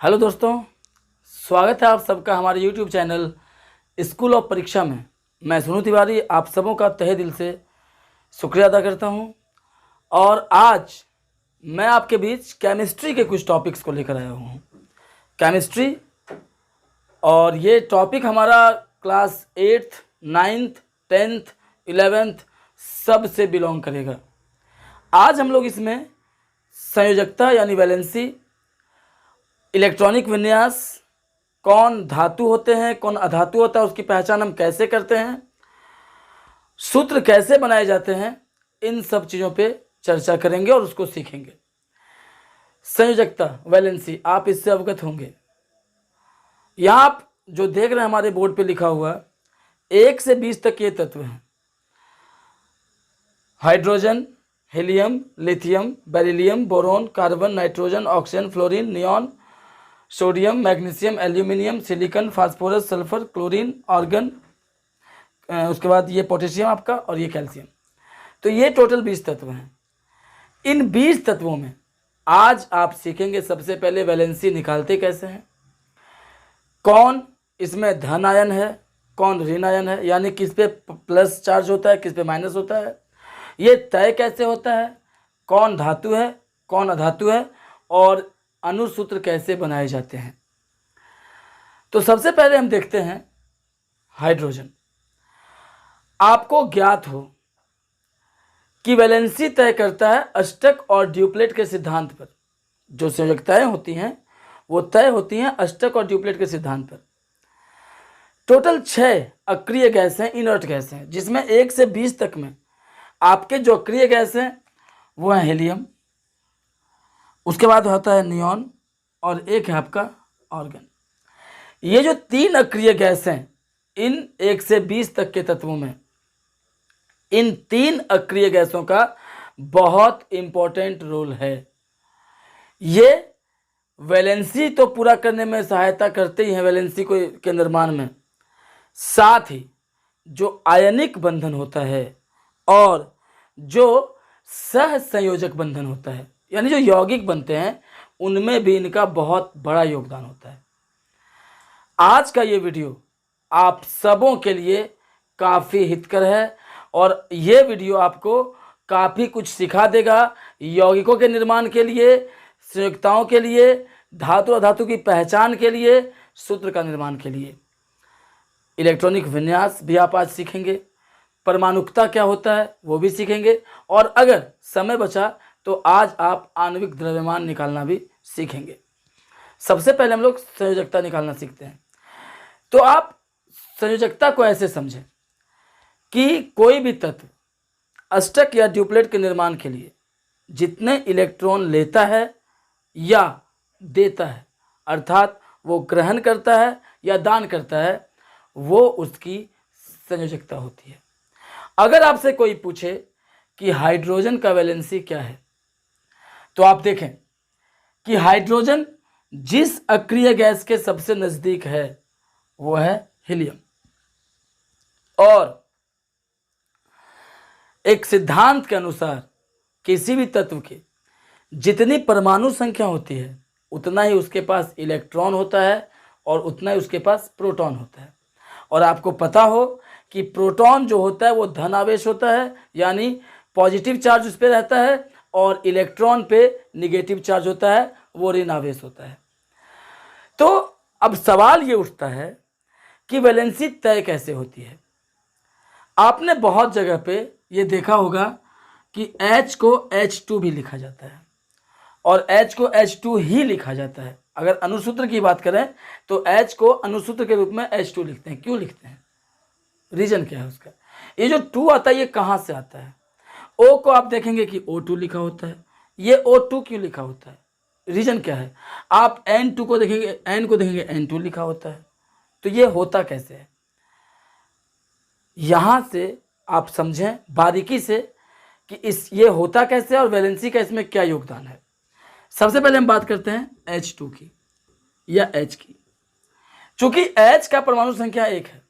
Hello दोस्तों, स्वागत है आप सबका हमारे यूट्यूब चैनल स्कूल ऑफ परीक्षा में। मैं सुनु तिवारी आप सबों का तहे दिल से शुक्रिया अदा करता हूं। और आज मैं आपके बीच केमिस्ट्री के कुछ टॉपिक्स को लेकर आया हूं। केमिस्ट्री, और ये टॉपिक हमारा class 8th, 9th, 10th, 11th सब से बिलोंग करेगा। आज हम लोग इसमें संयोजकता यानी वैलेंसी, इलेक्ट्रॉनिक विन्यास, कौन धातु होते हैं कौन अधातु होता है उसकी पहचान हम कैसे करते हैं, सूत्र कैसे बनाए जाते हैं, इन सब चीज़ों पे चर्चा करेंगे और उसको सीखेंगे। संयोजकता वैलेंसी, आप इससे अवगत होंगे। यहाँ आप जो देख रहे हैं हमारे बोर्ड पे लिखा हुआ 1 से 20 तक ये तत्व हैं: hydrogen, helium, lithium, beryllium, boron, carbon, nitrogen, oxygen, fluorine, neon, sodium, magnesium, aluminium, silicon, phosphorus, sulphur, chlorine, argon, उसके बाद ये पोटेशियम आपका, और ये कैल्शियम। तो ये टोटल 20 तत्व हैं। इन 20 तत्वों में आज आप सीखेंगे सबसे पहले वैलेंसी निकालते कैसे हैं, कौन इसमें धन आयन है कौन ऋण आयन है, यानी किस पे प्लस चार्ज होता है किस पे माइनस होता है, ये तय कैसे होता है, कौन धातु है कौन अधातु है, और अनुसूत्र कैसे बनाए जाते हैं। तो सबसे पहले हम देखते हैं हाइड्रोजन। आपको ज्ञात हो कि वैलेंसी तय करता है अष्टक और ड्यूप्लेट के सिद्धांत पर। जो संयोजकताएं होती हैं वो तय होती हैं अष्टक और ड्यूप्लेट के सिद्धांत पर। टोटल 6 अक्रिय गैस हैं, इनर्ट गैस हैं, जिसमें 1 से 20 तक में आपके जो अक्रिय गैस हैं वो है हीलियम, उसके बाद होता है नियॉन, और एक है आपका आर्गन। ये जो 3 अक्रिय गैस हैं इन 1 से 20 तक के तत्वों में, इन 3 अक्रिय गैसों का बहुत इंपॉर्टेंट रोल है। ये वैलेंसी तो पूरा करने में सहायता करते ही हैं, वैलेंसी को के निर्माण में, साथ ही जो आयनिक बंधन होता है और जो सह संयोजक बंधन होता है, यानी जो यौगिक बनते हैं, उनमें भी इनका बहुत बड़ा योगदान होता है। आज का ये वीडियो आप सबों के लिए काफ़ी हितकर है और ये वीडियो आपको काफ़ी कुछ सिखा देगा यौगिकों के निर्माण के लिए, संयुक्ताओं के लिए, धातु अधातु की पहचान के लिए, सूत्र का निर्माण के लिए। इलेक्ट्रॉनिक विन्यास भी आप आज सीखेंगे, परमाणुकता क्या होता है वो भी सीखेंगे, और अगर समय बचा तो आज आप आणविक द्रव्यमान निकालना भी सीखेंगे। सबसे पहले हम लोग संयोजकता निकालना सीखते हैं। तो आप संयोजकता को ऐसे समझें कि कोई भी तत्व अष्टक या ड्यूप्लेट के निर्माण के लिए जितने इलेक्ट्रॉन लेता है या देता है, अर्थात वो ग्रहण करता है या दान करता है, वो उसकी संयोजकता होती है। अगर आपसे कोई पूछे कि हाइड्रोजन का वैलेंसी क्या है, तो आप देखें कि हाइड्रोजन जिस अक्रिय गैस के सबसे नज़दीक है वो है हीलियम, और एक सिद्धांत के अनुसार किसी भी तत्व की जितनी परमाणु संख्या होती है उतना ही उसके पास इलेक्ट्रॉन होता है और उतना ही उसके पास प्रोटॉन होता है। और आपको पता हो कि प्रोटॉन जो होता है वो धन आवेश होता है, यानी पॉजिटिव चार्ज उस पर रहता है, और इलेक्ट्रॉन पे निगेटिव चार्ज होता है, वो ऋण आवेश होता है। तो अब सवाल ये उठता है कि वैलेंसी तय कैसे होती है। आपने बहुत जगह पे ये देखा होगा कि H को H2 भी लिखा जाता है और H को H2 ही लिखा जाता है। अगर अनुसूत्र की बात करें तो H को अनुसूत्र के रूप में H2 लिखते हैं। क्यों लिखते हैं, रीजन क्या है उसका? ये जो 2 आता है ये कहाँ से आता है? O को आप देखेंगे कि O2 लिखा होता है, ये O2 क्यों लिखा होता है, रीजन क्या है? आप N2 को देखेंगे, N को देखेंगे N2 लिखा होता है। तो ये होता कैसे है, यहाँ से आप समझें बारीकी से कि ये होता कैसे और वैलेंसी का इसमें क्या योगदान है। सबसे पहले हम बात करते हैं H2 की या H की। चूंकि H का परमाणु संख्या 1 है,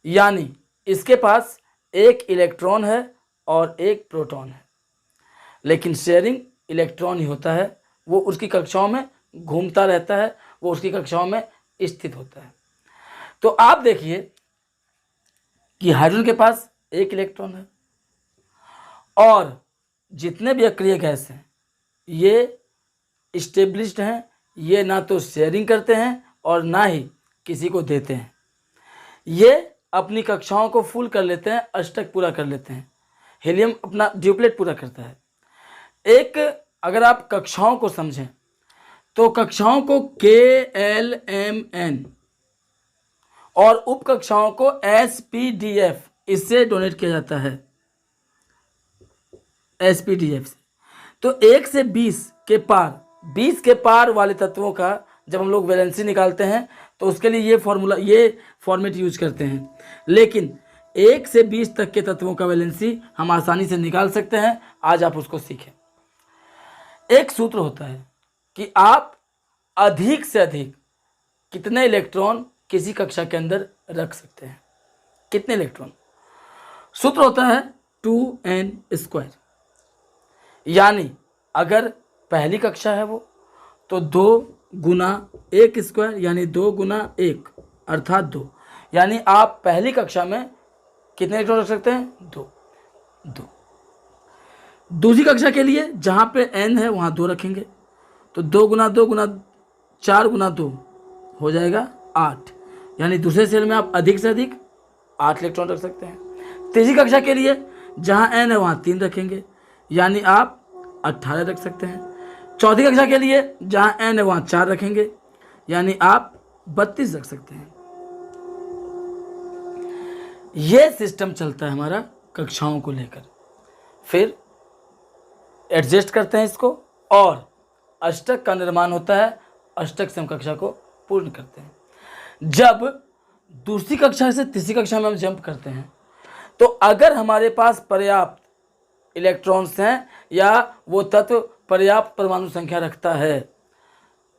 यानी इसके पास 1 इलेक्ट्रॉन है और 1 प्रोटॉन है, लेकिन शेयरिंग इलेक्ट्रॉन ही होता है। वो उसकी कक्षाओं में घूमता रहता है, वो उसकी कक्षाओं में स्थित होता है। तो आप देखिए कि हाइड्रोजन के पास एक इलेक्ट्रॉन है और जितने भी अक्रिय गैस हैं ये स्टेब्लिश्ड हैं, ये ना तो शेयरिंग करते हैं और ना ही किसी को देते हैं, ये अपनी कक्षाओं को फुल कर लेते हैं, अष्टक पूरा कर लेते हैं। हीलियम अपना ड्यूप्लेट पूरा करता है। एक अगर आप कक्षाओं को समझें तो कक्षाओं को KLMN और उप कक्षाओं को SPDF इससे डोनेट किया जाता है, SPDF से। तो 1 से 20 के पार, 20 के पार वाले तत्वों का जब हम लोग वैलेंसी निकालते हैं तो उसके लिए ये फॉर्मूला, ये फॉर्मेट यूज करते हैं। लेकिन 1 से 20 तक के तत्वों का वैलेंसी हम आसानी से निकाल सकते हैं। आज आप उसको सीखें। एक सूत्र होता है कि आप अधिक से अधिक कितने इलेक्ट्रॉन किसी कक्षा के अंदर रख सकते हैं। कितने इलेक्ट्रॉन? सूत्र होता है 2n²। यानी अगर पहली कक्षा है वो तो 2 गुना 1² यानी 2 गुना 1 अर्थात 2। यानी आप पहली कक्षा में कितने इलेक्ट्रॉन रख सकते हैं? 2। दूसरी कक्षा के लिए जहाँ पे n है वहाँ 2 रखेंगे, तो 2 गुना 2 गुना 4 गुना 2 हो जाएगा 8। यानी दूसरे सेल में आप अधिक से अधिक 8 इलेक्ट्रॉन रख सकते हैं। तीसरी कक्षा के लिए जहाँ n है वहाँ 3 रखेंगे, यानी आप 18 रख सकते हैं। चौथी कक्षा के लिए जहाँ n है वहाँ 4 रखेंगे, यानी आप 32 रख सकते हैं। ये सिस्टम चलता है हमारा कक्षाओं को लेकर। फिर एडजस्ट करते हैं इसको और अष्टक का निर्माण होता है, अष्टक से हम कक्षा को पूर्ण करते हैं। जब दूसरी कक्षा से तीसरी कक्षा में हम जंप करते हैं तो अगर हमारे पास पर्याप्त इलेक्ट्रॉन्स हैं या वो तत्व पर्याप्त परमाणु संख्या रखता है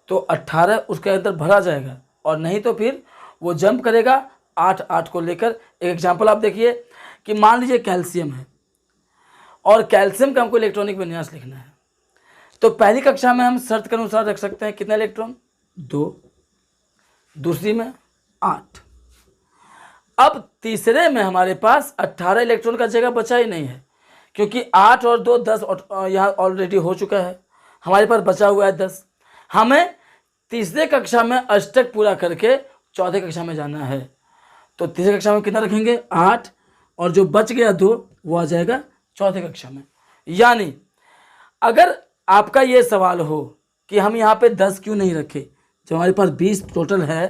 तो 18 उसके अंदर भरा जाएगा, और नहीं तो फिर वो जंप करेगा 8 को लेकर। एक एग्जाम्पल आप देखिए कि मान लीजिए कैल्शियम है और कैल्शियम का हमको इलेक्ट्रॉनिक विन्यास लिखना है, तो पहली कक्षा में हम शर्त के अनुसार रख सकते हैं कितने इलेक्ट्रॉन? 2। दूसरी में 8। अब तीसरे में हमारे पास 18 इलेक्ट्रॉन का जगह बचा ही नहीं है, क्योंकि 8 और 2 10 यहाँ ऑलरेडी हो चुका है, हमारे पास बचा हुआ है 10। हमें तीसरे कक्षा में अष्टक पूरा करके चौथे कक्षा में जाना है, तो तीसरी कक्षा में कितना रखेंगे? 8, और जो बच गया 2 वो आ जाएगा चौथे कक्षा में। यानी अगर आपका ये सवाल हो कि हम यहाँ पे 10 क्यों नहीं रखे, जब हमारे पास 20 टोटल है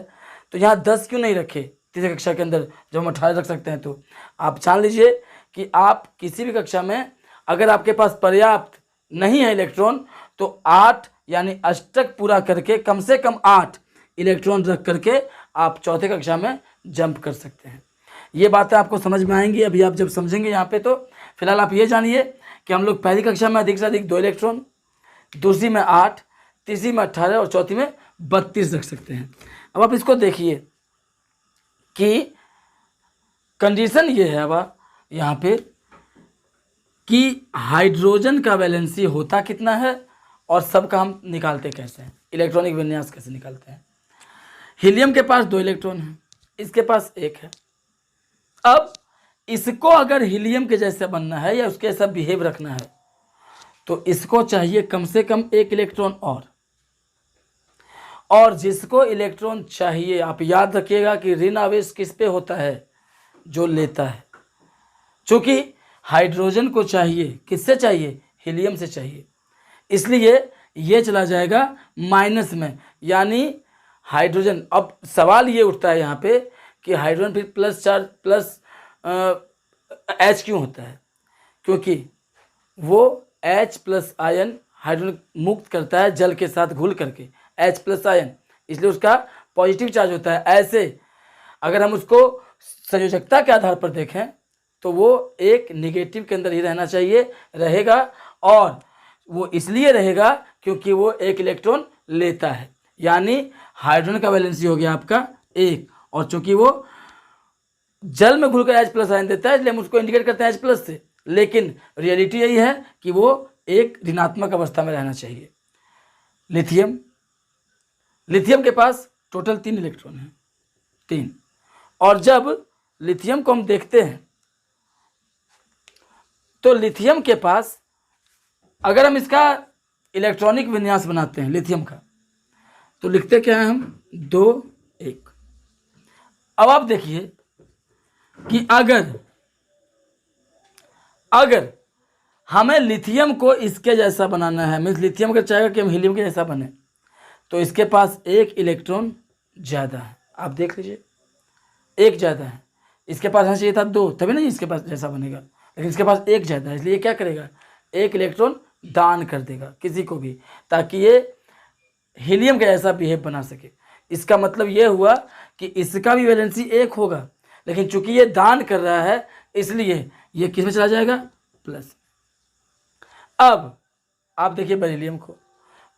तो यहाँ 10 क्यों नहीं रखे तीसरी कक्षा के अंदर जब हम 18 रख सकते हैं, तो आप जान लीजिए कि आप किसी भी कक्षा में अगर आपके पास पर्याप्त नहीं है इलेक्ट्रॉन तो 8 यानी अष्टक पूरा करके कम से कम 8 इलेक्ट्रॉन रख करके आप चौथे कक्षा में जंप कर सकते हैं। ये बातें आपको समझ में आएंगी अभी आप जब समझेंगे यहाँ पे। तो फिलहाल आप ये जानिए कि हम लोग पहली कक्षा में अधिक से अधिक 2 इलेक्ट्रॉन, दूसरी में 8, तीसरी में 18 और चौथी में 32 रख सकते हैं। अब आप इसको देखिए कि कंडीशन ये है अब यहाँ पे कि हाइड्रोजन का वैलेंसी होता कितना है और सबका हम निकालते कैसे हैं, इलेक्ट्रॉनिक विन्यास कैसे निकालते हैं। हीलियम के पास 2 इलेक्ट्रॉन हैं, इसके पास 1 है। अब इसको अगर हीलियम के जैसे बनना है या उसके जैसा बिहेव रखना है तो इसको चाहिए कम से कम 1 इलेक्ट्रॉन और जिसको इलेक्ट्रॉन चाहिए, आप याद रखिएगा कि ऋण आवेश किस पे होता है? जो लेता है। चूंकि हाइड्रोजन को चाहिए, किससे चाहिए? हीलियम से चाहिए, इसलिए ये चला जाएगा माइनस में, यानी हाइड्रोजन। अब सवाल ये उठता है यहाँ पे कि हाइड्रोजन फिर प्लस चार्ज प्लस H क्यों होता है? क्योंकि वो H प्लस आयन हाइड्रोजन मुक्त करता है जल के साथ घुल करके, H प्लस आयन, इसलिए उसका पॉजिटिव चार्ज होता है। ऐसे अगर हम उसको संयोजकता के आधार पर देखें तो वो एक निगेटिव के अंदर ही रहना चाहिए, रहेगा, और वो इसलिए रहेगा क्योंकि वो 1 इलेक्ट्रॉन लेता है। यानी हाइड्रोजन का वैलेंसी हो गया आपका 1, और चूंकि वो जल में घुलकर H प्लस आयन देता है इसलिए हम उसको इंडिकेट करते हैं H प्लस से, लेकिन रियलिटी यही है कि वो एक ऋणात्मक अवस्था में रहना चाहिए। लिथियम लिथियम के पास टोटल 3 इलेक्ट्रॉन हैं, 3। और जब लिथियम को हम देखते हैं तो लिथियम के पास, अगर हम इसका इलेक्ट्रॉनिक विन्यास बनाते हैं लिथियम का, तो लिखते क्या है हम, 2 1। अब आप देखिए कि अगर हमें लिथियम को इसके जैसा बनाना है, मीन्स लिथियम का चाहेगा कि हम हीलियम के जैसा बने, तो इसके पास 1 इलेक्ट्रॉन ज़्यादा है। आप देख लीजिए, 1 ज़्यादा है, इसके पास होना चाहिए था 2, तभी नहीं इसके पास जैसा बनेगा, लेकिन इसके पास 1 ज़्यादा है, इसलिए क्या करेगा, 1 इलेक्ट्रॉन दान कर देगा किसी को भी, ताकि ये हीलियम का जैसा बिहेव बना सके। इसका मतलब ये हुआ कि इसका भी वैलेंसी 1 होगा, लेकिन चूंकि ये दान कर रहा है इसलिए ये किस में चला जाएगा, प्लस। अब आप देखिए बेरिलियम को,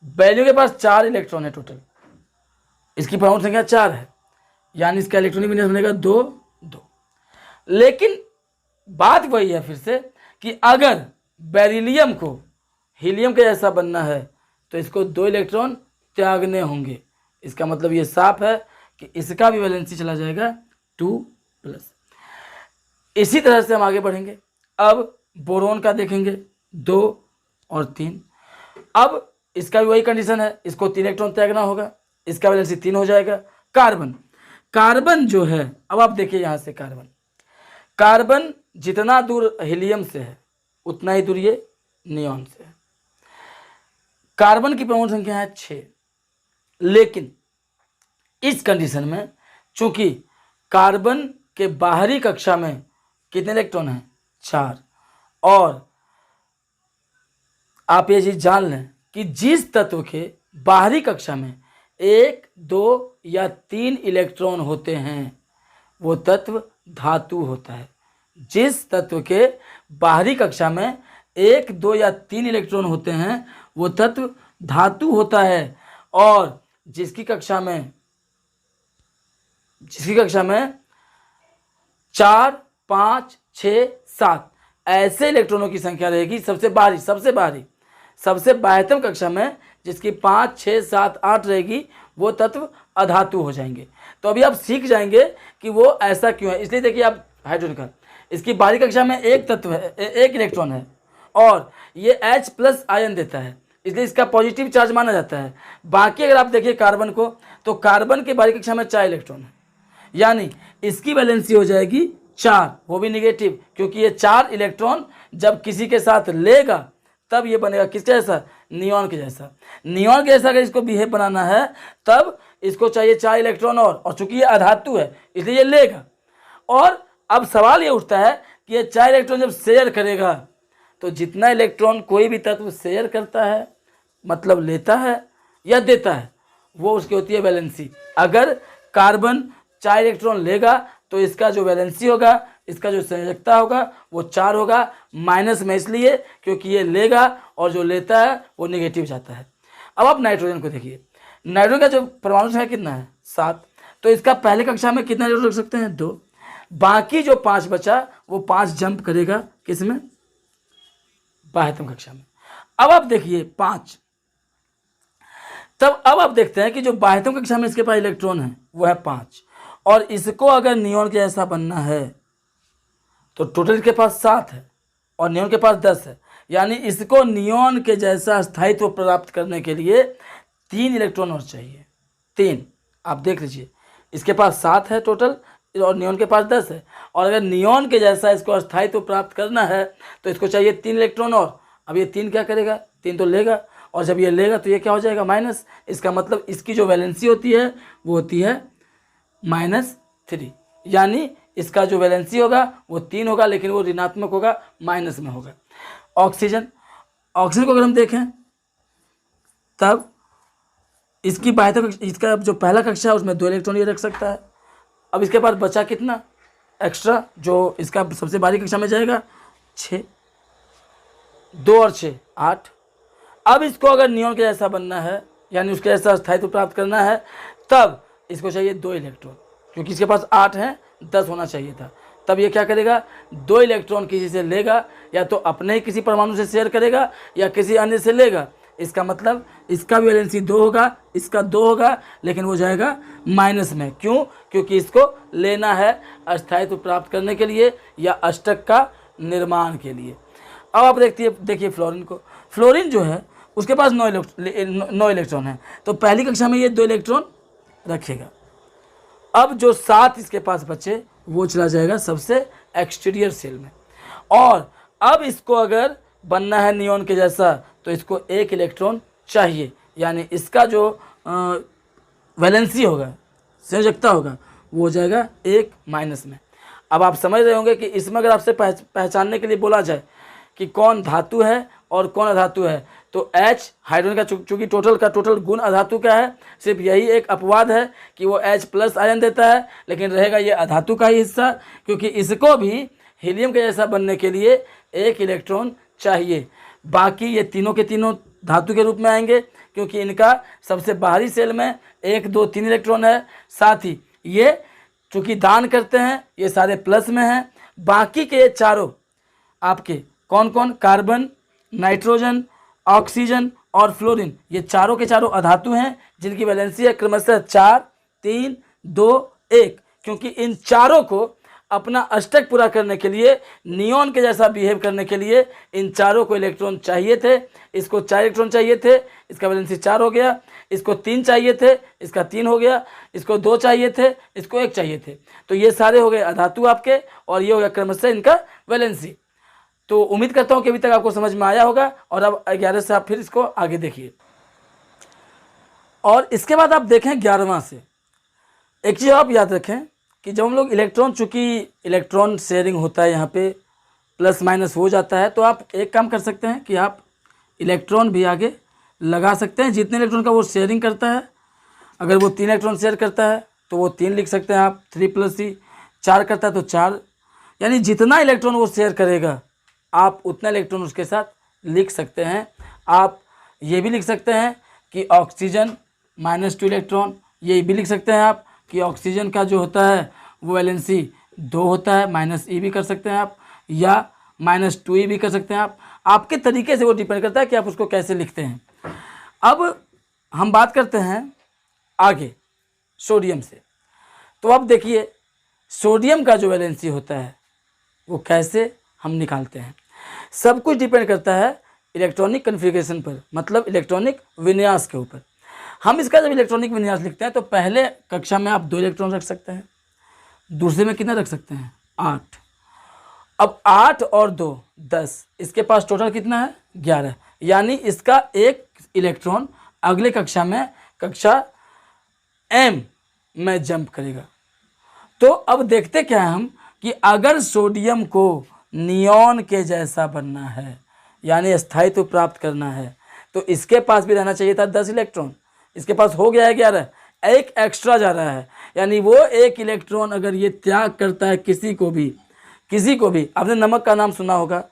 बेरिलियम के पास 4 इलेक्ट्रॉन है टोटल, इसकी परमाणु संख्या 4 है, यानी इसका इलेक्ट्रॉनिक विन्यास बनेगा 2 2। लेकिन बात वही है फिर से कि अगर बेरिलियम को हीलियम के जैसा बनना है तो इसको 2 इलेक्ट्रॉन त्यागने होंगे। इसका मतलब ये साफ है कि इसका भी वैलेंसी चला जाएगा 2+। इसी तरह से हम आगे बढ़ेंगे। अब बोरोन का देखेंगे, 2 और 3। अब इसका भी वही कंडीशन है, इसको 3 इलेक्ट्रॉन त्यागना होगा, इसका वैलेंसी 3 हो जाएगा। कार्बन जो है, अब आप देखिए यहाँ से कार्बन जितना दूर हीलियम से है उतना ही दूर ये नियॉन से है। कार्बन की परमाणु संख्या है 6, लेकिन इस कंडीशन में चूंकि कार्बन के बाहरी कक्षा में कितने इलेक्ट्रॉन हैं, 4। और आप ये चीज जान लें कि जिस तत्व के बाहरी कक्षा में 1 2 या 3 इलेक्ट्रॉन होते हैं वो तत्व धातु होता है। जिस तत्व के बाहरी कक्षा में 1 2 या 3 इलेक्ट्रॉन होते हैं वो तत्व धातु होता है। और जिसकी कक्षा में 4 5 6 7 ऐसे इलेक्ट्रॉनों की संख्या रहेगी, सबसे बाह्यतम कक्षा में जिसकी 5 6 7 8 रहेगी वो तत्व अधातु हो जाएंगे। तो अभी आप सीख जाएंगे कि वो ऐसा क्यों है। इसलिए देखिए आप हाइड्रोजन का, इसकी बाहरी कक्षा में 1 तत्व है, 1 इलेक्ट्रॉन है और ये H+ आयन देता है, इसलिए इसका पॉजिटिव चार्ज माना जाता है। बाकी अगर आप देखिए कार्बन को, तो कार्बन के बाहरी कक्षा में 4 इलेक्ट्रॉन है, यानी इसकी वैलेंसी हो जाएगी 4, वो भी निगेटिव, क्योंकि ये 4 इलेक्ट्रॉन जब किसी के साथ लेगा तब ये बनेगा किसके जैसा, नियॉन के जैसा। नियॉन के जैसा अगर इसको बिहेव बनाना है तब इसको चाहिए 4 इलेक्ट्रॉन और चूंकि ये अधातु है इसलिए ये लेगा। और अब सवाल ये उठता है कि ये 4 इलेक्ट्रॉन जब शेयर करेगा तो जितना इलेक्ट्रॉन कोई भी तत्व शेयर करता है, मतलब लेता है या देता है, वो उसकी होती है वैलेंसी। अगर कार्बन 4 इलेक्ट्रॉन लेगा तो इसका जो वैलेंसी होगा, इसका जो संयोजकता होगा वो 4 होगा, माइनस में इसलिए क्योंकि ये लेगा और जो लेता है वो नेगेटिव जाता है। अब आप नाइट्रोजन को देखिए, नाइट्रोजन का जो परमाणु संख्या कितना है, 7। तो इसका पहले कक्षा में कितना इलेक्ट्रॉन रख सकते हैं, 2। बाकी जो 5 बचा वो 5 जंप करेगा किसमें, बाह्यतम कक्षा में। अब आप देखिए 5, तब अब आप देखते हैं कि जो बाह्यतम कक्षा में इसके पास इलेक्ट्रॉन है वो है 5, और इसको अगर नियॉन के जैसा बनना है तो टोटल के पास 7 है और नियॉन के पास 10 है, यानी इसको नियॉन के जैसा स्थायित्व प्राप्त करने के लिए 3 इलेक्ट्रॉन और चाहिए, 3। आप देख लीजिए इसके पास 7 है टोटल और नियॉन के पास 10 है, और अगर नियॉन के जैसा इसको स्थायित्व प्राप्त करना है तो इसको चाहिए 3 इलेक्ट्रॉन और। अब ये 3 क्या करेगा, 3 तो लेगा, और जब ये लेगा तो ये क्या हो जाएगा, माइनस। इसका मतलब इसकी जो वैलेंसी होती है वो होती है -3, यानी इसका जो वैलेंसी होगा वो 3 होगा, लेकिन वो ऋणात्मक होगा, माइनस में होगा। ऑक्सीजन को अगर हम देखें तब इसकी बाह्यतम, इसका जो पहला कक्षा है उसमें 2 इलेक्ट्रॉन ये रख सकता है। अब इसके पास बचा कितना एक्स्ट्रा, जो इसका सबसे बाहरी कक्षा में जाएगा, 6, 2 और 6 8। अब इसको अगर नियॉन के जैसा बनना है, यानी उसके जैसा स्थायित्व प्राप्त करना है, तब इसको चाहिए 2 इलेक्ट्रॉन, क्योंकि इसके पास 8 है, 10 होना चाहिए था। तब ये क्या करेगा, 2 इलेक्ट्रॉन किसी से लेगा, या तो अपने ही किसी परमाणु से शेयर करेगा या किसी अन्य से लेगा, इसका मतलब इसका भी वैलेंसी 2 होगा, इसका 2 होगा, लेकिन वो जाएगा माइनस में। क्यों? क्योंकि इसको लेना है अस्थायित्व प्राप्त करने के लिए या अष्टक का निर्माण के लिए। अब आप देखिए फ्लोरीन को। फ्लोरीन जो है उसके पास 9 इलेक्ट्रॉन है, तो पहली कक्षा में ये 2 इलेक्ट्रॉन रखेगा। अब जो 7 इसके पास बचे वो चला जाएगा सबसे एक्सटीरियर सेल में। और अब इसको अगर बनना है नियॉन के जैसा तो इसको 1 इलेक्ट्रॉन चाहिए, यानी इसका जो वैलेंसी होगा, संयोजकता होगा, वो हो जाएगा 1 माइनस में। अब आप समझ रहे होंगे कि इसमें अगर आपसे पहचानने के लिए बोला जाए कि कौन धातु है और कौन अधातु है, तो H हाइड्रोजन का चूंकि टोटल गुण अधातु का है, सिर्फ यही एक अपवाद है कि वो H प्लस आयन देता है, लेकिन रहेगा ये अधातु का ही हिस्सा, क्योंकि इसको भी हीलियम के जैसा बनने के लिए 1 इलेक्ट्रॉन चाहिए। बाकी ये तीनों के तीनों धातु के रूप में आएंगे, क्योंकि इनका सबसे बाहरी सेल में 1 2 3 इलेक्ट्रॉन है। साथ ही ये चूँकि दान करते हैं, ये सारे प्लस में हैं। बाकी के ये चारों आपके कौन कौन, कार्बन, नाइट्रोजन, ऑक्सीजन और फ्लोरीन, ये चारों के चारों अधातु हैं जिनकी वैलेंसी है क्रमशः 4 3 2 1। क्योंकि इन चारों को अपना अष्टक पूरा करने के लिए, नियॉन के जैसा बिहेव करने के लिए इन चारों को इलेक्ट्रॉन चाहिए थे। इसको 4 इलेक्ट्रॉन चाहिए थे, इसका वैलेंसी 4 हो गया। इसको 3 चाहिए थे, इसका 3 हो गया। इसको 2 चाहिए थे, इसको 1 चाहिए थे। तो ये सारे हो गए अधातु आपके, और ये हो गया क्रमशः इनका वैलेंसी। तो उम्मीद करता हूँ कि अभी तक आपको समझ में आया होगा। और अब 11 से आप फिर इसको आगे देखिए, और इसके बाद आप देखें 11वां से। एक चीज़ आप याद रखें कि जब हम लोग इलेक्ट्रॉन, चूँकि इलेक्ट्रॉन शेयरिंग होता है यहाँ पे प्लस माइनस हो जाता है, तो आप एक काम कर सकते हैं कि आप इलेक्ट्रॉन भी आगे लगा सकते हैं जितने इलेक्ट्रॉन का वो शेयरिंग करता है। अगर वो 3 इलेक्ट्रॉन शेयर करता है तो वो 3 लिख सकते हैं आप, 3 + 3। 4 करता है तो 4, यानी जितना इलेक्ट्रॉन वो शेयर करेगा आप उतना इलेक्ट्रॉन उसके साथ लिख सकते हैं। आप ये भी लिख सकते हैं कि ऑक्सीजन -2 इलेक्ट्रॉन, ये भी लिख सकते हैं आप कि ऑक्सीजन का जो होता है वो वैलेंसी 2 होता है, -E भी कर सकते हैं आप, या -2E भी कर सकते हैं आप। आपके तरीके से वो डिपेंड करता है कि आप उसको कैसे लिखते हैं। अब हम बात करते हैं आगे सोडियम से। तो अब देखिए सोडियम का जो वैलेंसी होता है वो कैसे हम निकालते हैं। सब कुछ डिपेंड करता है इलेक्ट्रॉनिक कन्फिग्रेशन पर, मतलब इलेक्ट्रॉनिक विन्यास के ऊपर। हम इसका जब इलेक्ट्रॉनिक विन्यास लिखते हैं तो पहले कक्षा में आप 2 इलेक्ट्रॉन रख सकते हैं, दूसरे में कितना रख सकते हैं, 8। अब 8 और 2 10, इसके पास टोटल कितना है, 11। यानी इसका 1 इलेक्ट्रॉन अगले कक्षा में, कक्षा M में जंप करेगा। तो अब देखते क्या है हम कि अगर सोडियम को नियॉन के जैसा बनना है, यानी स्थायित्व प्राप्त करना है, तो इसके पास भी रहना चाहिए था 10 इलेक्ट्रॉन। इसके पास हो गया है 11, एक एक्स्ट्रा जा रहा है। यानी वो 1 इलेक्ट्रॉन अगर ये त्याग करता है किसी को भी, आपने नमक का नाम सुना होगा,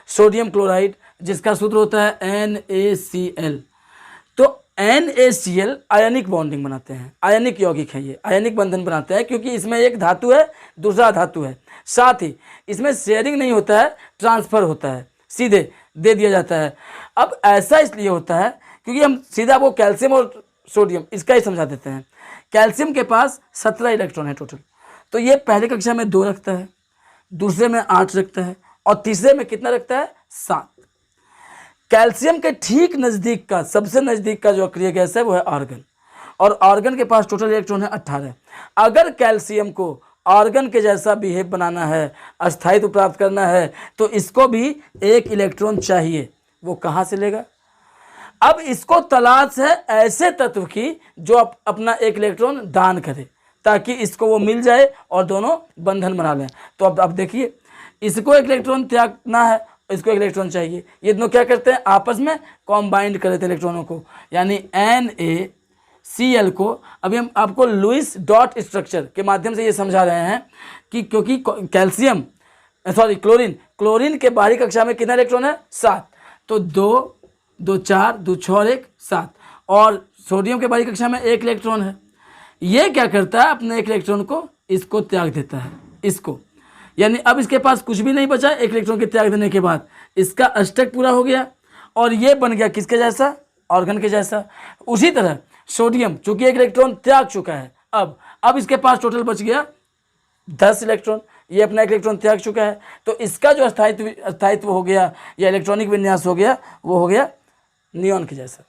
सोडियम क्लोराइड, जिसका सूत्र होता है NaCl। तो NaCl आयनिक बॉन्डिंग बनाते हैं, आयनिक यौगिक है, ये आयनिक बंधन बनाते हैं, क्योंकि इसमें एक धातु है दूसरा धातु है। साथ ही इसमें शेयरिंग नहीं होता है, ट्रांसफ़र होता है, सीधे दे दिया जाता है। अब ऐसा इसलिए होता है क्योंकि हम सीधा वो कैल्शियम और सोडियम इसका ही समझा देते हैं। कैल्शियम के पास 17 इलेक्ट्रॉन है टोटल, तो ये पहले कक्षा में 2 रखता है, दूसरे में 8 रखता है, और तीसरे में कितना रखता है, 7। कैल्शियम के ठीक नज़दीक का, सबसे नज़दीक का जो अक्रिय गैस है वो है आर्गन, और आर्गन के पास टोटल इलेक्ट्रॉन है 18। अगर कैल्शियम को आर्गन के जैसा बिहेव बनाना है, अस्थायित्व प्राप्त करना है, तो इसको भी 1 इलेक्ट्रॉन चाहिए। वो कहाँ से लेगा? अब इसको तलाश है ऐसे तत्व की जो अपना 1 इलेक्ट्रॉन दान करे, ताकि इसको वो मिल जाए और दोनों बंधन बना लें। तो अब देखिए, इसको 1 इलेक्ट्रॉन त्यागना है, इसको 1 इलेक्ट्रॉन चाहिए। ये दोनों क्या करते हैं, आपस में कॉम्बाइंड कर देते हैं इलेक्ट्रॉनों को, यानी NaCl को। अभी हम आपको लुईस डॉट स्ट्रक्चर के माध्यम से ये समझा रहे हैं कि क्योंकि क्लोरीन के बाहरी कक्षा में कितना इलेक्ट्रॉन है, 7। तो 2 2 4 2 6 और 1 7, और सोडियम के बाहरी कक्षा में 1 इलेक्ट्रॉन है। ये क्या करता है, अपने 1 इलेक्ट्रॉन को इसको त्याग देता है, इसको, यानी अब इसके पास कुछ भी नहीं बचा। 1 इलेक्ट्रॉन के त्याग देने के बाद इसका अष्टक पूरा हो गया, और ये बन गया किसके जैसा, ऑर्गन के जैसा। उसी तरह सोडियम, चूंकि एक इलेक्ट्रॉन त्याग चुका है, अब इसके पास टोटल बच गया 10 इलेक्ट्रॉन, ये अपना एक इलेक्ट्रॉन त्याग चुका है, तो इसका जो स्थायित्व हो गया या इलेक्ट्रॉनिक विन्यास हो गया, वो हो गया नियॉन के जैसा।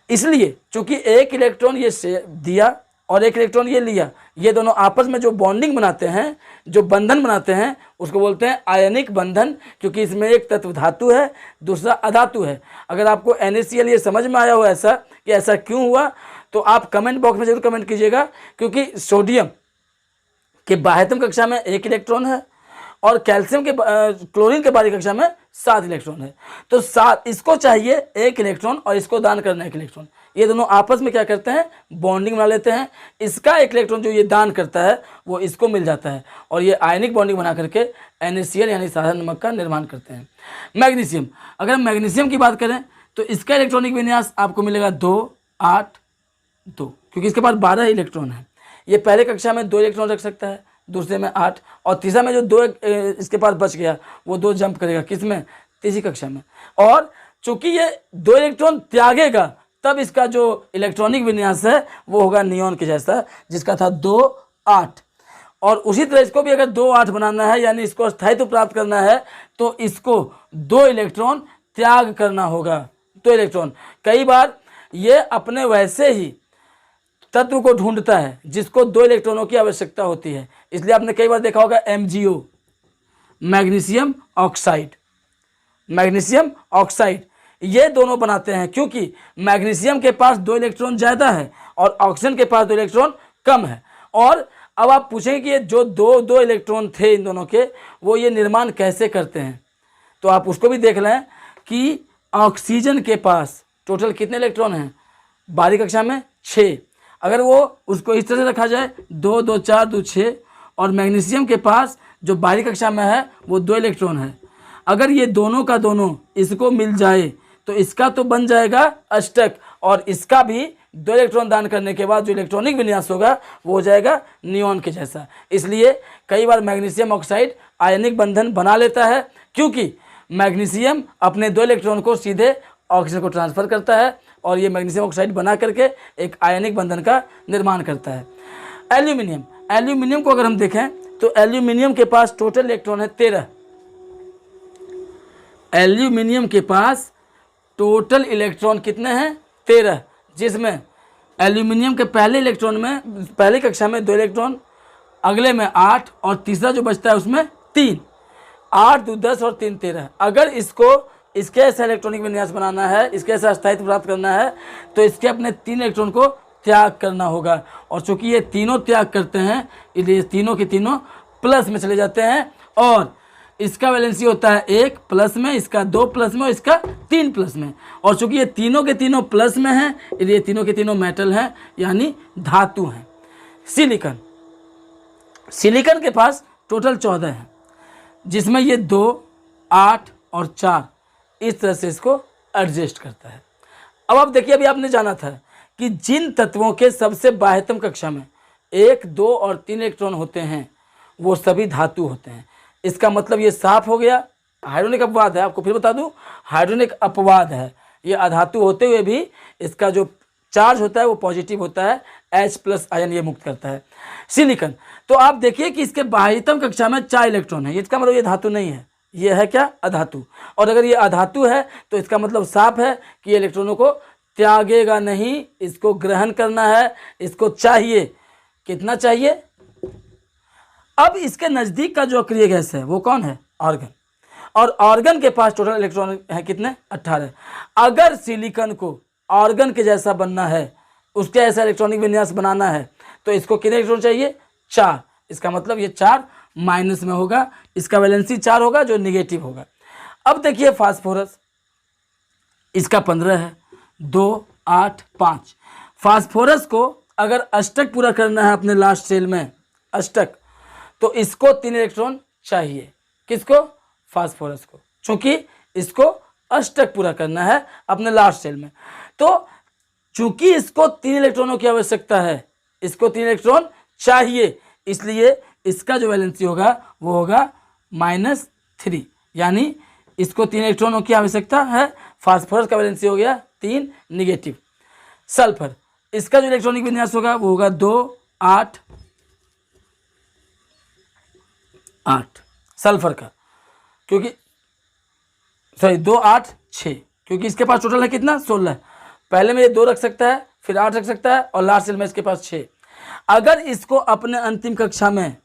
इसलिए चूंकि एक इलेक्ट्रॉन ये दिया और एक इलेक्ट्रॉन ये लिया, ये दोनों आपस में जो बॉन्डिंग बनाते हैं, जो बंधन बनाते हैं, उसको बोलते हैं आयनिक बंधन, क्योंकि इसमें एक तत्व धातु है, दूसरा अधातु है। अगर आपको NaCl ये समझ में आया हो ऐसा कि ऐसा क्यों हुआ, तो आप कमेंट बॉक्स में जरूर कमेंट कीजिएगा, क्योंकि सोडियम के बाह्यतम कक्षा में 1 इलेक्ट्रॉन है और कैल्शियम के क्लोरीन के बाहरी कक्षा में 7 इलेक्ट्रॉन है। तो 7, इसको चाहिए 1 इलेक्ट्रॉन और इसको दान करना 1 इलेक्ट्रॉन। ये दोनों आपस में क्या करते हैं, बॉन्डिंग बना लेते हैं। इसका 1 इलेक्ट्रॉन जो ये दान करता है वो इसको मिल जाता है और ये आयनिक बॉन्डिंग बना करके NaCl यानी साधारण नमक का निर्माण करते हैं। मैग्नीशियम, अगर हम मैग्नीशियम की बात करें तो इसका इलेक्ट्रॉनिक विन्यास आपको मिलेगा 2, 8, 2, क्योंकि इसके पास 12 इलेक्ट्रॉन है। ये पहले कक्षा में 2 इलेक्ट्रॉन रख सकता है, दूसरे में 8, और तीसरा में जो 2 इसके पास बच गया वो 2 जंप करेगा, किस में, तीसरी कक्षा में। और चूंकि ये 2 इलेक्ट्रॉन त्यागेगा, तब इसका जो इलेक्ट्रॉनिक विन्यास है वो होगा नियॉन के जैसा, जिसका था 2, 8। और उसी तरह इसको भी अगर 2, 8 बनाना है, यानी इसको स्थायित्व प्राप्त करना है, तो इसको 2 इलेक्ट्रॉन त्याग करना होगा। 2 इलेक्ट्रॉन, कई बार ये अपने वैसे ही तत्व को ढूंढता है जिसको 2 इलेक्ट्रॉनों की आवश्यकता होती है। इसलिए आपने कई बार देखा होगा MgO, magnesium oxide, magnesium oxide, ये दोनों बनाते हैं, क्योंकि मैग्नीशियम के पास 2 इलेक्ट्रॉन ज़्यादा है और ऑक्सीजन के पास 2 इलेक्ट्रॉन कम है। और अब आप पूछेंगे कि ये जो 2 इलेक्ट्रॉन थे इन दोनों के, वो ये निर्माण कैसे करते हैं, तो आप उसको भी देख लें कि ऑक्सीजन के पास टोटल कितने इलेक्ट्रॉन हैं, बाहरी कक्षा में 6। अगर वो उसको इस तरह से रखा जाए 2, 2, 4, 2, 6, और मैग्नीशियम के पास जो बाहरी कक्षा में है वो 2 इलेक्ट्रॉन है, अगर ये दोनों का दोनों इसको मिल जाए तो इसका तो बन जाएगा अष्टक, और इसका भी 2 इलेक्ट्रॉन दान करने के बाद जो इलेक्ट्रॉनिक विन्यास होगा वो हो जाएगा नियॉन के जैसा। इसलिए कई बार मैग्नीशियम ऑक्साइड आयनिक बंधन बना लेता है, क्योंकि मैग्नीशियम अपने 2 इलेक्ट्रॉन को सीधे ऑक्सीजन को ट्रांसफ़र करता है और ये मैग्नीशियम ऑक्साइड बना करके एक आयनिक बंधन का निर्माण करता है। एल्यूमिनियम, एल्यूमिनियम को अगर हम देखें तो एल्यूमिनियम के पास टोटल इलेक्ट्रॉन है 13। एल्यूमिनियम के पास टोटल इलेक्ट्रॉन कितने हैं, 13, जिसमें एल्यूमिनियम के पहले इलेक्ट्रॉन में, पहले कक्षा में 2 इलेक्ट्रॉन, अगले में 8 और तीसरा जो बचता है उसमें 3। 8, 2, 10 और 3, 13। अगर इसको इसके ऐसा इलेक्ट्रॉनिक विन्यास बनाना है, इसके ऐसा स्थायित्व प्राप्त करना है, तो इसके अपने 3 इलेक्ट्रॉन को त्याग करना होगा। और चूंकि ये तीनों त्याग करते हैं, इसलिए तीनों के तीनों प्लस में चले जाते हैं, और इसका वैलेंसी होता है 1 प्लस में, इसका 2 प्लस में और इसका 3 प्लस में। और चूंकि ये तीनों के तीनों प्लस में हैं, इसलिए तीनों के तीनों मेटल हैं, यानी धातु हैं। सिलिकॉन, सिलिकॉन के पास टोटल 14 है, जिसमें ये 2, 8 और 4 इस तरह से इसको एडजस्ट करता है। अब आप देखिए, अभी आपने जाना था कि जिन तत्वों के सबसे बाह्यतम कक्षा में 1, 2 और 3 इलेक्ट्रॉन होते हैं वो सभी धातु होते हैं। इसका मतलब ये साफ हो गया, हाइड्रोनिक अपवाद है, आपको फिर बता दूं, हाइड्रोनिक अपवाद है। ये अधातु होते हुए भी इसका जो चार्ज होता है वो पॉजिटिव होता है, H+ आयन ये मुक्त करता है। सिलिकॉन, तो आप देखिए कि इसके बाह्यतम कक्षा में 4 इलेक्ट्रॉन है, इसका मतलब ये धातु नहीं है, ये है क्या, अधातु। और अगर ये अधातु है तो इसका मतलब साफ है कि ये इलेक्ट्रॉनों को त्यागेगा नहीं, इसको ग्रहण करना है, इसको चाहिए। कितना चाहिए? अब इसके नज़दीक का जो अक्रिय गैस है वो कौन है? आर्गन। और आर्गन के पास टोटल इलेक्ट्रॉन है कितने? 18। अगर सिलिकॉन को आर्गन के जैसा बनना है, उसके ऐसा इलेक्ट्रॉनिक विन्यास बनाना है, तो इसको कितने इलेक्ट्रॉन चाहिए? 4। इसका मतलब ये 4 माइनस में होगा, इसका वैलेंसी 4 होगा जो निगेटिव होगा। अब देखिए फास्फोरस, इसका 15 है, 2, 8, 5। फास्फोरस को अगर अष्टक पूरा करना है अपने लास्ट सेल में, अष्टक, तो इसको 3 इलेक्ट्रॉन चाहिए। किसको? फास्फोरस को, चूंकि इसको अष्टक पूरा करना है अपने लास्ट सेल में। तो चूंकि इसको 3 इलेक्ट्रॉनों की आवश्यकता है, इसको 3 इलेक्ट्रॉन चाहिए, इसलिए इसका जो वैलेंसी होगा वो होगा -3, यानी इसको 3 इलेक्ट्रॉनों की आवश्यकता है, फास्फोरस का वैलेंसी हो गया 3 निगेटिव। सल्फर, इसका जो इलेक्ट्रॉनिक विन्यास होगा वो होगा 2 8 8 सल्फर का, क्योंकि सॉरी 2 8 6, क्योंकि इसके पास टोटल है कितना 16। पहले में ये 2 रख सकता है, फिर 8 रख सकता है, और लास्ट सेल में इसके पास 6। अगर इसको अपने अंतिम कक्षा में,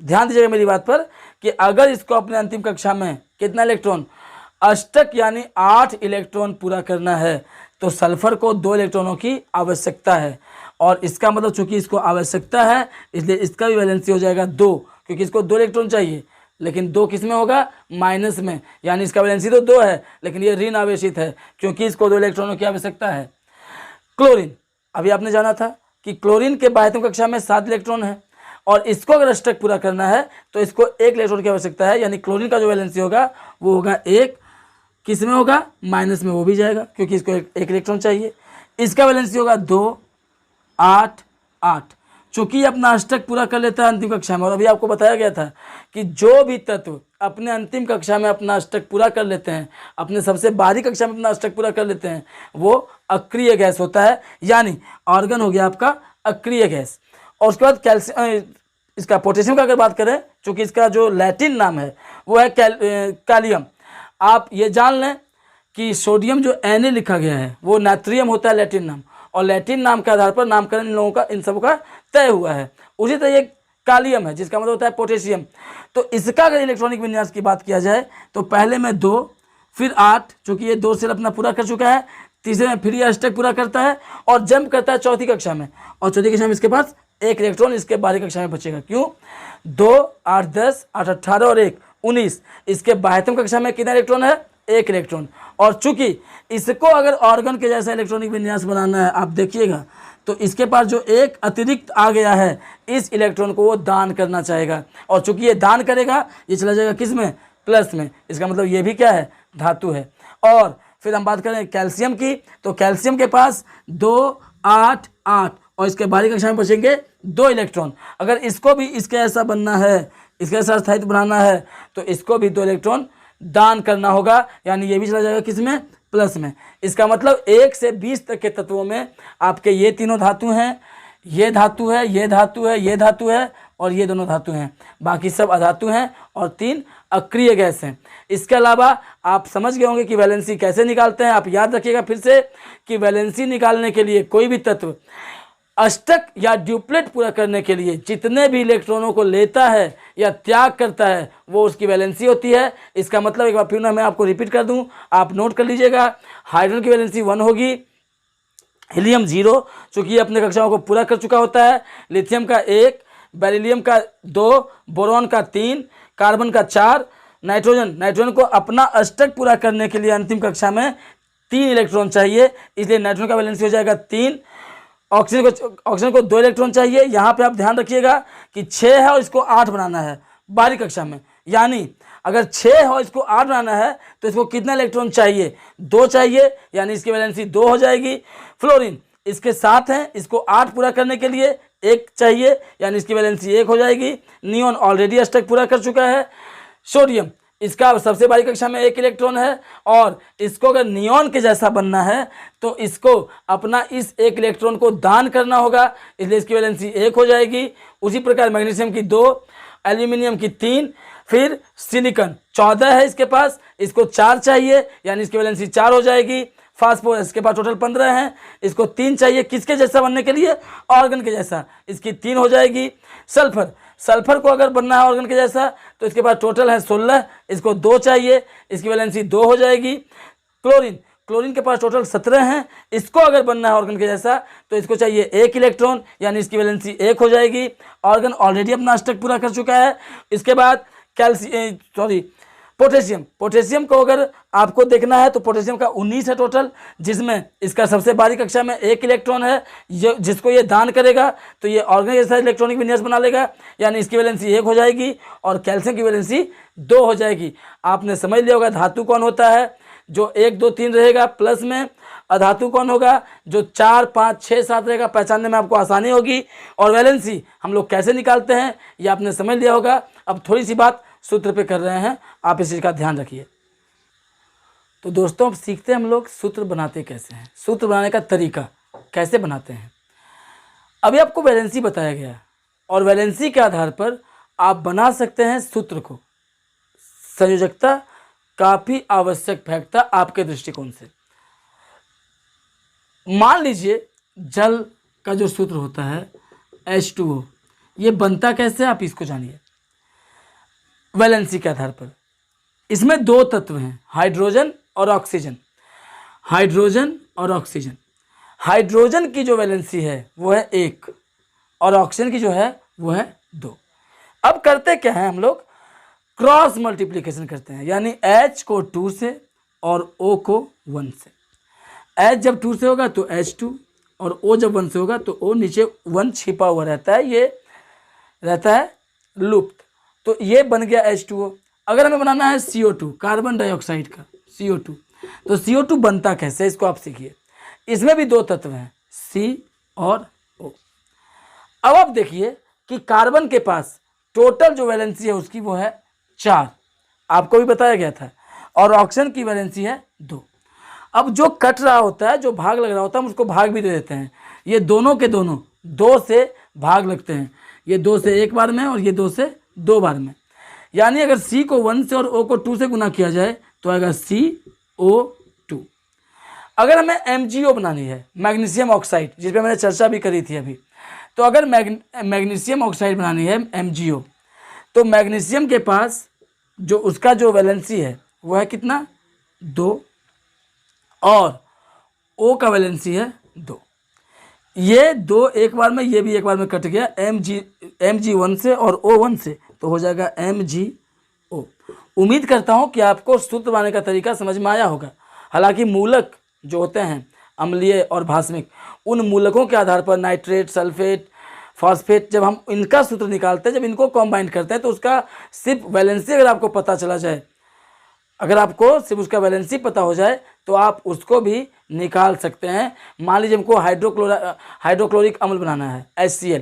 ध्यान दीजिएगा मेरी बात पर, कि अगर इसको अपने अंतिम कक्षा में कितना इलेक्ट्रॉन, अष्टक यानी 8 इलेक्ट्रॉन पूरा करना है, तो सल्फर को 2 इलेक्ट्रॉनों की आवश्यकता है। और इसका मतलब चूंकि इसको आवश्यकता है, इसलिए इसका भी वैलेंसी हो जाएगा 2, क्योंकि इसको 2 इलेक्ट्रॉन चाहिए, लेकिन 2 किस में होगा, माइनस में, यानी इसका वैलेंसी तो 2 है, लेकिन ये ऋण आवेशित है क्योंकि इसको 2 इलेक्ट्रॉनों की आवश्यकता है। क्लोरीन, अभी आपने जाना था कि क्लोरीन के बाह्यतम कक्षा में 7 इलेक्ट्रॉन है, और इसको अगर अष्टक पूरा करना है तो इसको 1 इलेक्ट्रॉन की आवश्यकता है, यानी क्लोरीन का जो वैलेंसी होगा वो होगा 1, किस में होगा, माइनस में, वो भी जाएगा क्योंकि इसको 1 इलेक्ट्रॉन चाहिए। इसका वैलेंसी होगा 2 8 8। चूंकि ये अपना अष्टक पूरा कर लेता है अंतिम कक्षा में, और अभी आपको बताया गया था कि जो भी तत्व अपने अंतिम कक्षा में अपना अष्टक पूरा कर लेते हैं, अपने सबसे बाहरी कक्षा में अपना अष्टक पूरा कर लेते हैं, वो अक्रिय गैस होता है, यानी ऑर्गन हो गया आपका अक्रिय गैस। और उसके बाद कैल्शियम, इसका पोटेशियम का अगर बात करें, चूँकि इसका जो लैटिन नाम है वो है कैलियम। आप ये जान लें कि सोडियम जो Na लिखा गया है वो नाट्रियम होता है लैटिन नाम, और लैटिन नाम के आधार पर नामकरण इन लोगों का, इन सब का तय हुआ है। उसी तरह ये कालियम है जिसका मतलब होता है पोटेशियम। तो इसका अगर इलेक्ट्रॉनिक विन्यास की बात किया जाए तो पहले में 2, फिर 8, चूँकि ये 2 सेल अपना पूरा कर चुका है, तीसरे में फिर ये अष्टक पूरा करता है और जंप करता है चौथी कक्षा में, और चौथी कक्षा में इसके पास 1 इलेक्ट्रॉन इसके बाहरी कक्षा में बचेगा। क्यों, 2 8 10 8 18 और 1 19, इसके बाह्यतम कक्षा में कितना इलेक्ट्रॉन है, 1 इलेक्ट्रॉन। और चूंकि इसको अगर ऑर्गन के जैसा इलेक्ट्रॉनिक विन्यास बनाना है, आप देखिएगा तो इसके पास जो एक अतिरिक्त आ गया है, इस इलेक्ट्रॉन को वो दान करना चाहेगा, और चूंकि ये दान करेगा ये चला जाएगा किस में, प्लस में। इसका मतलब ये भी क्या है, धातु है। और फिर हम बात करें कैल्शियम की, तो कैल्शियम के पास 2 8 8 और इसके बाहरी कक्षा में बचेंगे 2 इलेक्ट्रॉन। अगर इसको भी इसके ऐसा बनना है, इसके साथ स्थायित्व बनाना है, तो इसको भी 2 इलेक्ट्रॉन दान करना होगा, यानी ये भी चला जाएगा किस में, प्लस में। इसका मतलब 1 से 20 तक के तत्वों में आपके ये तीनों धातु हैं, ये धातु है, ये धातु है, ये धातु है, और ये दोनों धातु हैं, बाकी सब अधातु हैं और 3 अक्रिय गैस हैं। इसके अलावा आप समझ गए होंगे कि वैलेंसी कैसे निकालते हैं। आप याद रखिएगा फिर से कि वैलेंसी निकालने के लिए कोई भी तत्व अष्टक या ड्यूप्लेट पूरा करने के लिए जितने भी इलेक्ट्रॉनों को लेता है या त्याग करता है वो उसकी वैलेंसी होती है। इसका मतलब एक बार फिर मैं आपको रिपीट कर दूं, आप नोट कर लीजिएगा। हाइड्रोजन की वैलेंसी 1 होगी, हीलियम 0 चूँकि अपने कक्षाओं को पूरा कर चुका होता है, लिथियम का 1, बेरिलियम का 2, बोरॉन का 3, कार्बन का 4, नाइट्रोजन को अपना अष्टक पूरा करने के लिए अंतिम कक्षा में 3 इलेक्ट्रॉन चाहिए, इसलिए नाइट्रोजन का वैलेंसी हो जाएगा 3। ऑक्सीजन को 2 इलेक्ट्रॉन चाहिए। यहाँ पे आप ध्यान रखिएगा कि 6 है और इसको 8 बनाना है बाहरी कक्षा में, यानी अगर 6 है और इसको 8 बनाना है तो इसको कितना इलेक्ट्रॉन चाहिए, 2 चाहिए, यानी इसकी वैलेंसी 2 हो जाएगी। फ्लोरीन इसके साथ है, इसको 8 पूरा करने के लिए 1 चाहिए, यानी इसकी वैलेंसी 1 हो जाएगी। नियोन ऑलरेडी अष्टक पूरा कर चुका है। सोडियम इसका सबसे बाहरी कक्षा में 1 इलेक्ट्रॉन है, और इसको अगर नियोन के जैसा बनना है तो इसको अपना इस 1 इलेक्ट्रॉन को दान करना होगा, इसलिए इसकी वैलेंसी 1 हो जाएगी। उसी प्रकार मैग्नीशियम की 2, एल्यूमिनियम की 3, फिर सिलिकॉन 14 है इसके पास, इसको 4 चाहिए, यानी इसकी वैलेंसी 4 हो जाएगी। फास्फोरस के पास टोटल 15 हैं, इसको 3 चाहिए, किसके जैसा बनने के लिए, ऑर्गन के जैसा, इसकी 3 हो जाएगी। सल्फर को अगर बनना है ऑर्गन के जैसा तो इसके पास टोटल है 16, इसको 2 चाहिए, इसकी वैलेंसी 2 हो जाएगी। क्लोरीन के पास टोटल 17 हैं, इसको अगर बनना है ऑर्गन के जैसा तो इसको चाहिए 1 इलेक्ट्रॉन, यानी इसकी वैलेंसी 1 हो जाएगी। ऑर्गन ऑलरेडी अपना अष्टक पूरा कर चुका है। इसके बाद पोटेशियम को अगर आपको देखना है तो पोटेशियम का 19 है टोटल, जिसमें इसका सबसे बाहरी कक्षा में 1 इलेक्ट्रॉन है, जिसको ये दान करेगा तो ये ऑर्गन जैसा इलेक्ट्रॉनिक विन्यास बना लेगा, यानी इसकी वैलेंसी 1 हो जाएगी, और कैल्शियम की वैलेंसी 2 हो जाएगी। आपने समझ लिया होगा धातु कौन होता है, जो 1 2 3 रहेगा प्लस में। अधातु कौन होगा, जो 4 5 6 7 रहेगा, पहचानने में आपको आसानी होगी। और वैलेंसी हम लोग कैसे निकालते हैं ये आपने समझ लिया होगा। अब थोड़ी सी बात सूत्र पे कर रहे हैं, आप इस चीज़ का ध्यान रखिए। तो दोस्तों अब सीखते हैं हम लोग सूत्र बनाते कैसे हैं, सूत्र बनाने का तरीका कैसे बनाते हैं। अभी आपको वैलेंसी बताया गया और वैलेंसी के आधार पर आप बना सकते हैं सूत्र को। संयोजकता काफ़ी आवश्यक फैक्ट था आपके दृष्टिकोण से। मान लीजिए जल का जो सूत्र होता है H2O, ये बनता कैसे आप इसको जानिए वैलेंसी के आधार पर। इसमें दो तत्व हैं, हाइड्रोजन और ऑक्सीजन। हाइड्रोजन और ऑक्सीजन, हाइड्रोजन की जो वैलेंसी है वो है 1 और ऑक्सीजन की जो है वो है 2। अब करते क्या है हम लोग, क्रॉस मल्टीप्लिकेशन करते हैं, यानी H को 2 से और O को 1 से। H जब 2 से होगा तो H2 और O जब 1 से होगा तो O नीचे 1 छिपा हुआ रहता है, ये रहता है लुप्त। तो ये बन गया H2O। अगर हमें बनाना है CO2, कार्बन डाइऑक्साइड का CO2, तो CO2 बनता कैसे इसको आप सीखिए। इसमें भी दो तत्व हैं, C और O। अब आप देखिए कि कार्बन के पास टोटल जो वैलेंसी है उसकी वो है 4, आपको भी बताया गया था, और ऑक्सीजन की वैलेंसी है 2। अब जो कट रहा होता है, जो भाग लग रहा होता है, हम उसको भाग भी दे देते हैं। ये दोनों के दोनों 2 से भाग लगते हैं, ये 2 से 1 बार में और ये 2 से 2 बार में। यानी अगर C को 1 से और O को 2 से गुना किया जाए तो आएगा CO2। अगर हमें MgO बनानी है, मैग्नीशियम ऑक्साइड, जिस पर मैंने चर्चा भी करी थी अभी, तो अगर मैग्नीशियम ऑक्साइड बनानी है MgO, तो मैग्नीशियम के पास जो उसका जो वैलेंसी है वो है कितना, 2, और O का वैलेंसी है 2। ये 2 एक बार में, ये भी एक बार में कट गया, Mg1 से और O1 से, तो हो जाएगा MgO। उम्मीद करता हूँ कि आपको सूत्र बनाने का तरीका समझ में आया होगा। हालांकि मूलक जो होते हैं अम्लीय और भास्मिक, उन मूलकों के आधार पर नाइट्रेट, सल्फेट, फॉस्फेट, जब हम इनका सूत्र निकालते हैं, जब इनको कॉम्बाइन करते हैं, तो उसका सिर्फ वैलेंसी अगर आपको पता चला जाए, अगर आपको सिर्फ उसका वैलेंसी पता हो जाए तो आप उसको भी निकाल सकते हैं। मान लीजिए हमको हाइड्रोक्लोरिक अम्ल बनाना है HCl,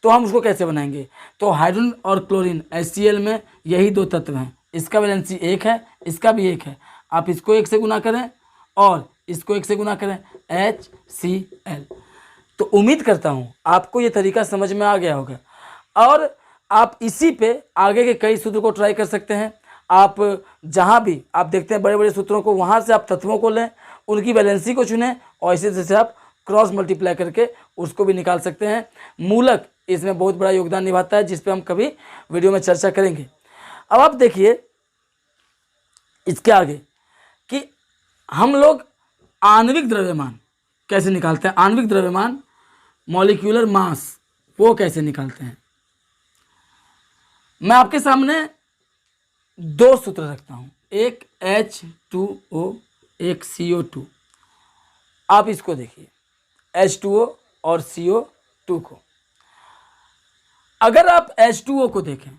तो हम उसको कैसे बनाएंगे, तो हाइड्रोजन और क्लोरीन HCl में यही दो तत्व हैं, इसका वैलेंसी 1 है, इसका भी 1 है, आप इसको 1 से गुना करें और इसको 1 से गुना करें, HCl। तो उम्मीद करता हूँ आपको ये तरीका समझ में आ गया होगा, और आप इसी पे आगे के कई सूत्र को ट्राई कर सकते हैं। आप जहाँ भी आप देखते हैं बड़े बड़े सूत्रों को, वहाँ से आप तत्वों को लें, उनकी वैलेंसी को चुनें और इसी तरह से आप क्रॉस मल्टीप्लाई करके उसको भी निकाल सकते हैं। मूलक इसमें बहुत बड़ा योगदान निभाता है, जिस पे हम कभी वीडियो में चर्चा करेंगे। अब आप देखिए इसके आगे कि हम लोग आणविक द्रव्यमान कैसे निकालते हैं, आणविक द्रव्यमान मॉलिक्यूलर मास वो कैसे निकालते हैं। मैं आपके सामने 2 सूत्र रखता हूं, एक H2O, एक CO2। आप इसको देखिए H2O और CO2 को। अगर आप H2O को देखें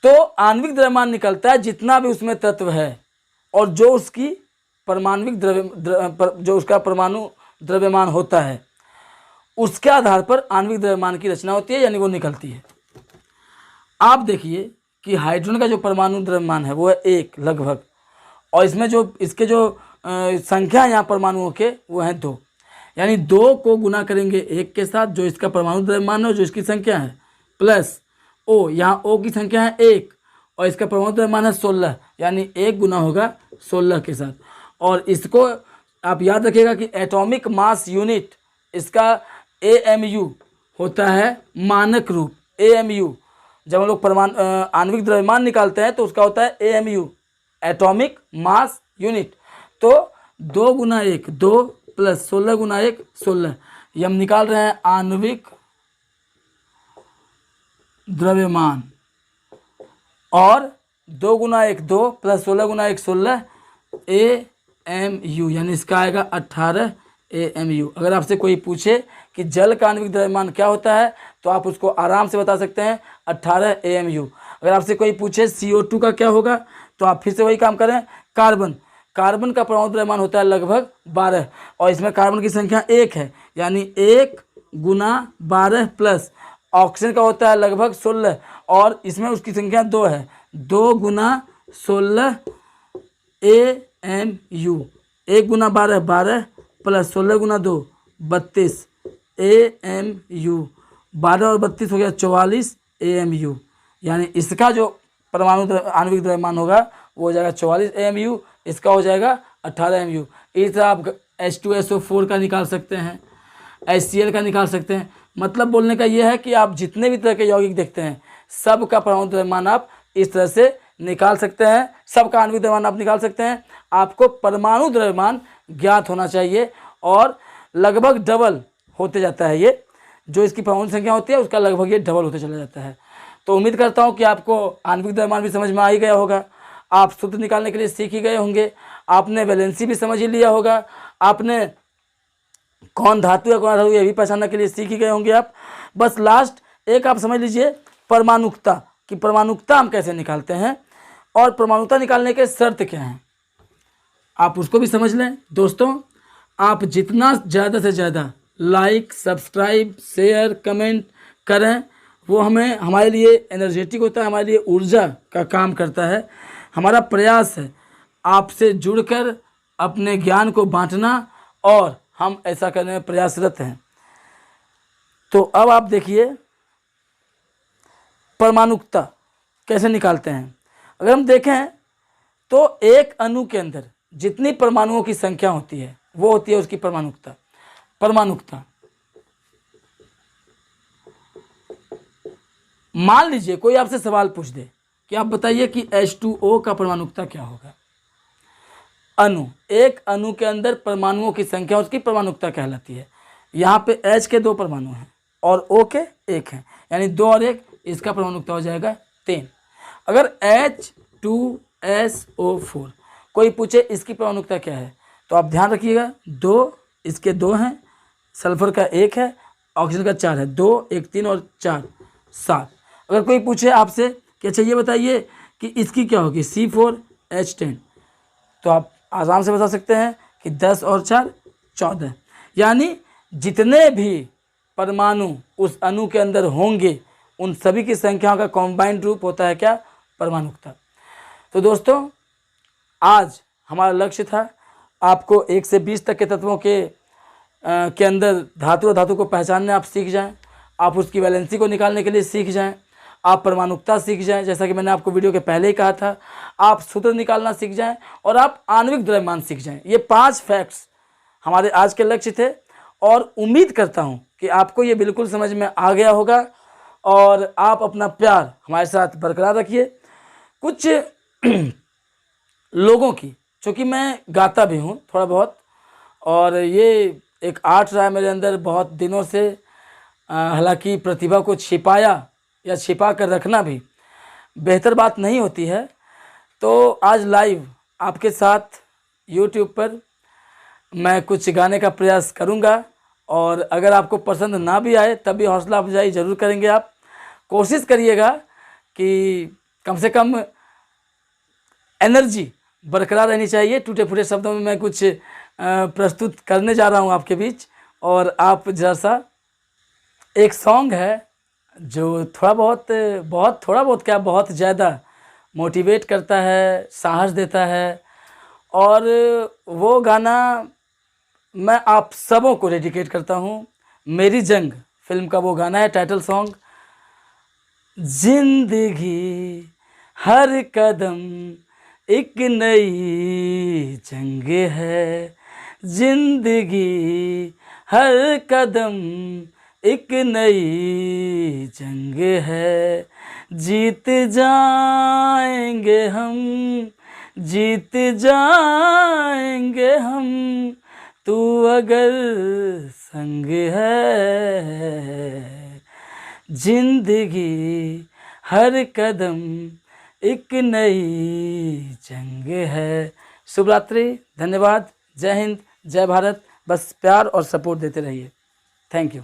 तो आणविक द्रव्यमान निकलता है जितना भी उसमें तत्व है, और जो उसकी परमाणविक जो उसका परमाणु द्रव्यमान होता है, उसके आधार पर आणविक द्रव्यमान की रचना होती है, यानी वो निकलती है। आप देखिए कि हाइड्रोजन का जो परमाणु द्रव्यमान है वो है 1 लगभग, और इसमें जो इसके जो संख्या यहाँ परमाणुओं के वो हैं 2, यानी 2 को गुना करेंगे 1 के साथ, जो इसका परमाणु द्रव्यमान है, जो इसकी संख्या है, प्लस O, यहाँ O की संख्या है 1 और इसका परमाणु द्रव्यमान है 16, यानी 1 गुना होगा 16 के साथ। और इसको आप याद रखिएगा कि एटॉमिक मास यूनिट इसका AMU होता है, मानक रूप AMU। जब हम लोग आणविक द्रव्यमान निकालते हैं तो उसका होता है AMU, एटॉमिक मास यूनिट। तो 2 गुना 1 2 प्लस 16 गुना 1 16, ये हम निकाल रहे हैं आणविक द्रव्यमान, और 2 गुना 1 2 प्लस 16 गुना 1 16 AMU, यानी इसका आएगा 18 AMU। अगर आपसे कोई पूछे कि जल का आणविक द्रव्यमान क्या होता है तो आप उसको आराम से बता सकते हैं 18 AMU। अगर आपसे कोई पूछे CO2 का क्या होगा तो आप फिर से वही काम करें, कार्बन का परमाणु द्रव्यमान होता है लगभग 12, और इसमें कार्बन की संख्या 1 है, यानी 1 गुना 12 प्लस ऑक्सीजन का होता है लगभग 16, और इसमें उसकी संख्या 2 है, 2 गुना 16 AMU, 1 गुना 12 12 प्लस 16 गुना 2 32 AMU, 12 और 32 हो गया 44 AMU, यानी इसका जो परमाणु आणविक द्रव्यमान होगा वो हो जाएगा 44 AMU, इसका हो जाएगा 18 AMU। इस तरह आप H2SO4 का निकाल सकते हैं, HCl का निकाल सकते हैं। मतलब बोलने का ये है कि आप जितने भी तरह के यौगिक देखते हैं सब का परमाणु द्रव्यमान आप इस तरह से निकाल सकते हैं, सबका आणविक द्रव्यमान आप निकाल सकते हैं। आपको परमाणु द्रव्यमान ज्ञात होना चाहिए और लगभग डबल होते जाता है, ये जो इसकी परमाणु संख्या होती है उसका लगभग ये डबल होते चला जाता है। तो उम्मीद करता हूँ कि आपको आणविक द्रव्यमान भी समझ में आ ही गया होगा, आप सूत्र निकालने के लिए सीख ही गए होंगे, आपने वैलेंसी भी समझ ही लिया होगा, आपने कौन धातु है कौन धातु ये भी पहचानने के लिए सीख ही गए होंगे आप। बस लास्ट एक आप समझ लीजिए परमाणुकता, कि परमाणुकता हम कैसे निकालते हैं और परमाणुकता निकालने के शर्त क्या हैं, आप उसको भी समझ लें। दोस्तों आप जितना ज़्यादा से ज़्यादा लाइक, सब्सक्राइब, शेयर, कमेंट करें वो हमें हमारे लिए एनर्जेटिक होता है, हमारे लिए ऊर्जा का काम करता है। हमारा प्रयास है आपसे जुड़कर अपने ज्ञान को बांटना और हम ऐसा करने में प्रयासरत हैं। तो अब आप देखिए परमाणुकता कैसे निकालते हैं। अगर हम देखें तो एक अणु के अंदर जितनी परमाणुओं की संख्या होती है वो होती है उसकी परमाणुकता। परमाणुकता मान लीजिए कोई आपसे सवाल पूछ दे कि आप बताइए कि H2O का परमाणुकता क्या होगा। अणु, एक अणु के अंदर परमाणुओं की संख्या उसकी परमाणुकता कहलाती है। यहाँ पे H के 2 परमाणु हैं और O के 1 हैं, यानी 2 और 1, इसका परमाणुकता हो जाएगा 3। अगर H2SO4 कोई पूछे इसकी परमाणुकता क्या है तो आप ध्यान रखिएगा 2, इसके 2 हैं, सल्फर का 1 है, ऑक्सीजन का 4 है, 2 1 3 और 4 7। अगर कोई पूछे आपसे कि अच्छा ये बताइए कि इसकी क्या होगी C4H10, तो आप आराम से बता सकते हैं कि 10 और 4 14, यानी जितने भी परमाणु उस अणु के अंदर होंगे उन सभी की संख्याओं का कॉम्बाइंड रूप होता है क्या, परमाणुकता। तो दोस्तों आज हमारा लक्ष्य था आपको 1 से 20 तक के तत्वों के अंदर धातु और धातु को पहचानने आप सीख जाएं, आप उसकी वैलेंसी को निकालने के लिए सीख जाएं, आप परमाणुकता सीख जाएं, जैसा कि मैंने आपको वीडियो के पहले ही कहा था, आप सूत्र निकालना सीख जाएं और आप आणविक द्रव्यमान सीख जाएं। ये 5 फैक्ट्स हमारे आज के लक्ष्य थे और उम्मीद करता हूं कि आपको ये बिल्कुल समझ में आ गया होगा और आप अपना प्यार हमारे साथ बरकरार रखिए। कुछ लोगों की, चूँकि मैं गाता भी हूँ थोड़ा बहुत और ये एक आर्ट रहा है मेरे अंदर बहुत दिनों से, हालांकि प्रतिभा को छिपाया या छिपा कर रखना भी बेहतर बात नहीं होती है। तो आज लाइव आपके साथ YouTube पर मैं कुछ गाने का प्रयास करूंगा और अगर आपको पसंद ना भी आए तब भी हौसला अफजाई ज़रूर करेंगे। आप कोशिश करिएगा कि कम से कम एनर्जी बरकरार रहनी चाहिए। टूटे फूटे शब्दों में मैं कुछ प्रस्तुत करने जा रहा हूं आपके बीच और आप जरा सा, एक सॉन्ग है जो थोड़ा बहुत क्या बहुत ज़्यादा मोटिवेट करता है, साहस देता है और वो गाना मैं आप सबों को डेडिकेट करता हूँ। मेरी जंग फिल्म का वो गाना है, टाइटल सॉन्ग। जिंदगी हर कदम एक नई जंग है, जिंदगी हर कदम एक नई जंग है, जीत जाएंगे हम, जीत जाएंगे हम, तू अगर संग है। जिंदगी हर कदम एक नई जंग है। शुभ रात्रि, धन्यवाद, जय हिंद, जय भारत। बस प्यार और सपोर्ट देते रहिए। Thank you.